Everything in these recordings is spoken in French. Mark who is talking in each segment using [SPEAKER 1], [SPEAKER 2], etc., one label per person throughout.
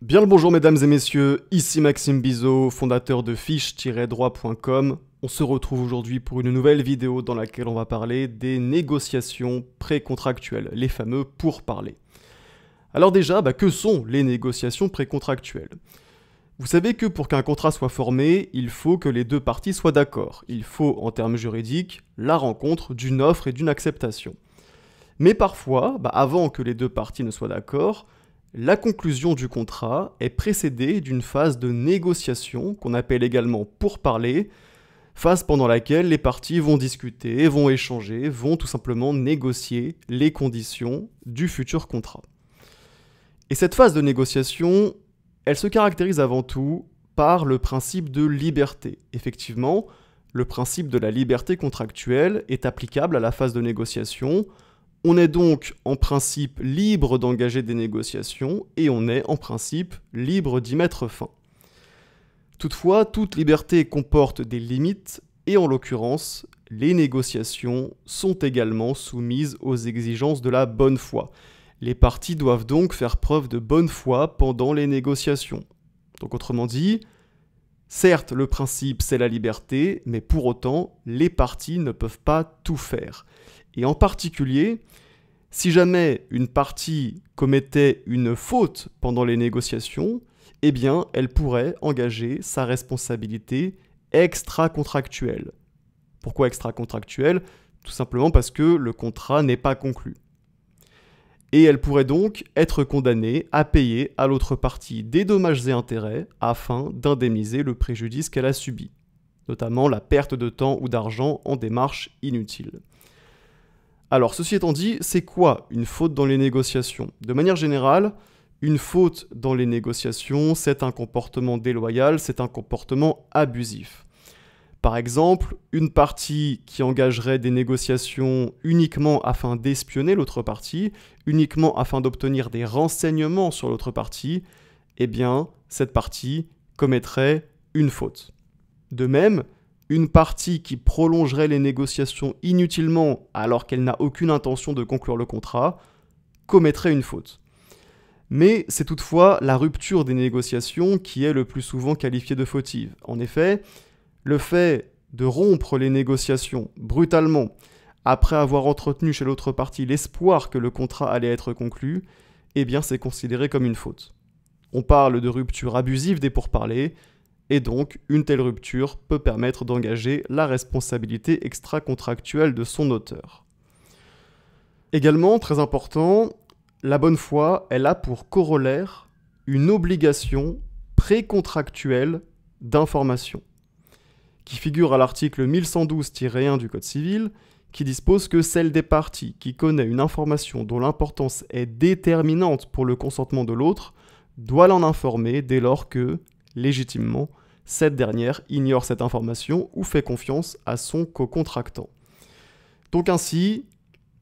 [SPEAKER 1] Bien le bonjour mesdames et messieurs, ici Maxime Bizot, fondateur de fiche-droit.com. On se retrouve aujourd'hui pour une nouvelle vidéo dans laquelle on va parler des négociations précontractuelles, les fameux pourparlers. Alors déjà, que sont les négociations précontractuelles ? Vous savez que pour qu'un contrat soit formé, il faut que les deux parties soient d'accord. Il faut, en termes juridiques, la rencontre d'une offre et d'une acceptation. Mais parfois, avant que les deux parties ne soient d'accord, la conclusion du contrat est précédée d'une phase de négociation qu'on appelle également pourparlers, phase pendant laquelle les parties vont discuter, vont échanger, vont tout simplement négocier les conditions du futur contrat. Et cette phase de négociation, elle se caractérise avant tout par le principe de liberté. Effectivement, le principe de la liberté contractuelle est applicable à la phase de négociation. On est donc en principe libre d'engager des négociations et on est en principe libre d'y mettre fin. Toutefois, toute liberté comporte des limites et en l'occurrence, les négociations sont également soumises aux exigences de la bonne foi. Les parties doivent donc faire preuve de bonne foi pendant les négociations. Donc autrement dit, certes le principe c'est la liberté, mais pour autant les parties ne peuvent pas tout faire. Et en particulier, si jamais une partie commettait une faute pendant les négociations, eh bien, elle pourrait engager sa responsabilité extra-contractuelle. Pourquoi extra-contractuelle ? Tout simplement parce que le contrat n'est pas conclu. Et elle pourrait donc être condamnée à payer à l'autre partie des dommages et intérêts afin d'indemniser le préjudice qu'elle a subi, notamment la perte de temps ou d'argent en démarches inutiles. Alors, ceci étant dit, c'est quoi une faute dans les négociations ? De manière générale, une faute dans les négociations, c'est un comportement déloyal, c'est un comportement abusif. Par exemple, une partie qui engagerait des négociations uniquement afin d'espionner l'autre partie, uniquement afin d'obtenir des renseignements sur l'autre partie, eh bien, cette partie commettrait une faute. De même, une partie qui prolongerait les négociations inutilement alors qu'elle n'a aucune intention de conclure le contrat, commettrait une faute. Mais c'est toutefois la rupture des négociations qui est le plus souvent qualifiée de fautive. En effet, le fait de rompre les négociations brutalement après avoir entretenu chez l'autre partie l'espoir que le contrat allait être conclu, eh bien c'est considéré comme une faute. On parle de rupture abusive des pourparlers, et donc, une telle rupture peut permettre d'engager la responsabilité extra-contractuelle de son auteur. Également, très important, la bonne foi, elle a pour corollaire une obligation précontractuelle d'information, qui figure à l'article 1112-1 du Code civil, qui dispose que celle des parties qui connaît une information dont l'importance est déterminante pour le consentement de l'autre doit l'en informer dès lors que, légitimement, cette dernière ignore cette information ou fait confiance à son co-contractant. Donc ainsi,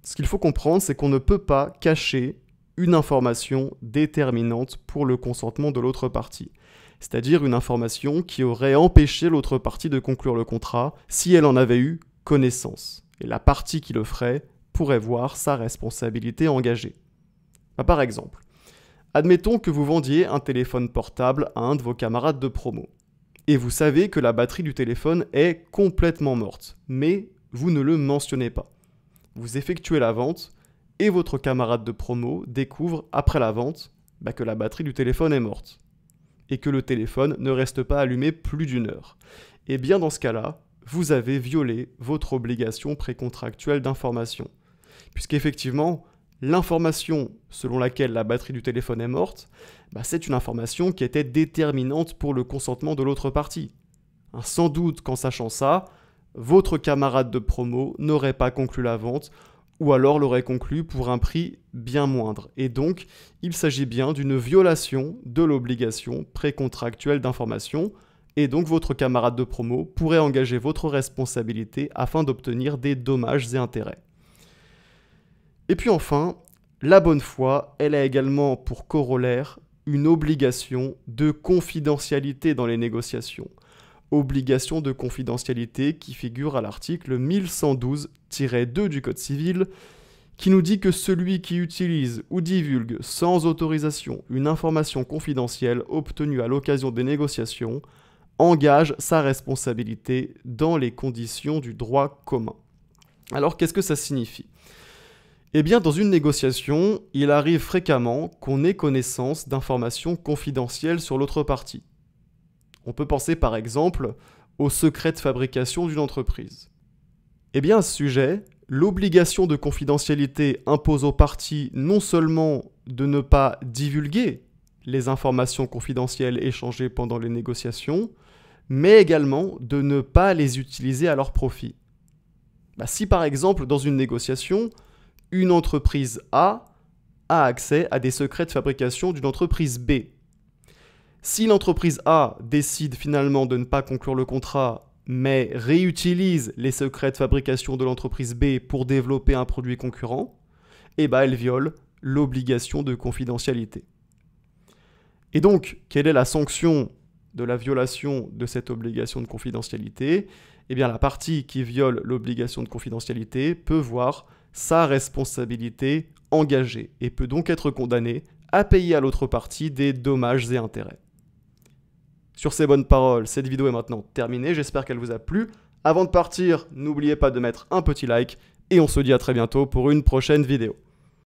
[SPEAKER 1] ce qu'il faut comprendre, c'est qu'on ne peut pas cacher une information déterminante pour le consentement de l'autre partie. C'est-à-dire une information qui aurait empêché l'autre partie de conclure le contrat si elle en avait eu connaissance. Et la partie qui le ferait pourrait voir sa responsabilité engagée. Par exemple, admettons que vous vendiez un téléphone portable à un de vos camarades de promo. Et vous savez que la batterie du téléphone est complètement morte, mais vous ne le mentionnez pas. Vous effectuez la vente et votre camarade de promo découvre après la vente que la batterie du téléphone est morte et que le téléphone ne reste pas allumé plus d'une heure. Et bien dans ce cas-là, vous avez violé votre obligation précontractuelle d'information. Puisqu'effectivement, l'information selon laquelle la batterie du téléphone est morte, c'est une information qui était déterminante pour le consentement de l'autre partie. Sans doute qu'en sachant ça, votre camarade de promo n'aurait pas conclu la vente ou alors l'aurait conclu pour un prix bien moindre. Et donc, il s'agit bien d'une violation de l'obligation précontractuelle d'information et donc votre camarade de promo pourrait engager votre responsabilité afin d'obtenir des dommages et intérêts. Et puis enfin, la bonne foi, elle a également pour corollaire une obligation de confidentialité dans les négociations. Obligation de confidentialité qui figure à l'article 1112-2 du Code civil, qui nous dit que celui qui utilise ou divulgue sans autorisation une information confidentielle obtenue à l'occasion des négociations engage sa responsabilité dans les conditions du droit commun. Alors qu'est-ce que ça signifie ? Eh bien, dans une négociation, il arrive fréquemment qu'on ait connaissance d'informations confidentielles sur l'autre partie. On peut penser par exemple au secret de fabrication d'une entreprise. Eh bien, à ce sujet, l'obligation de confidentialité impose aux parties non seulement de ne pas divulguer les informations confidentielles échangées pendant les négociations, mais également de ne pas les utiliser à leur profit. Si par exemple, dans une négociation, une entreprise A a accès à des secrets de fabrication d'une entreprise B. Si l'entreprise A décide finalement de ne pas conclure le contrat, mais réutilise les secrets de fabrication de l'entreprise B pour développer un produit concurrent, elle viole l'obligation de confidentialité. Et donc, quelle est la sanction de la violation de cette obligation de confidentialité ? La partie qui viole l'obligation de confidentialité peut voir sa responsabilité engagée et peut donc être condamnée à payer à l'autre partie des dommages et intérêts. Sur ces bonnes paroles, cette vidéo est maintenant terminée, j'espère qu'elle vous a plu. Avant de partir, n'oubliez pas de mettre un petit like et on se dit à très bientôt pour une prochaine vidéo.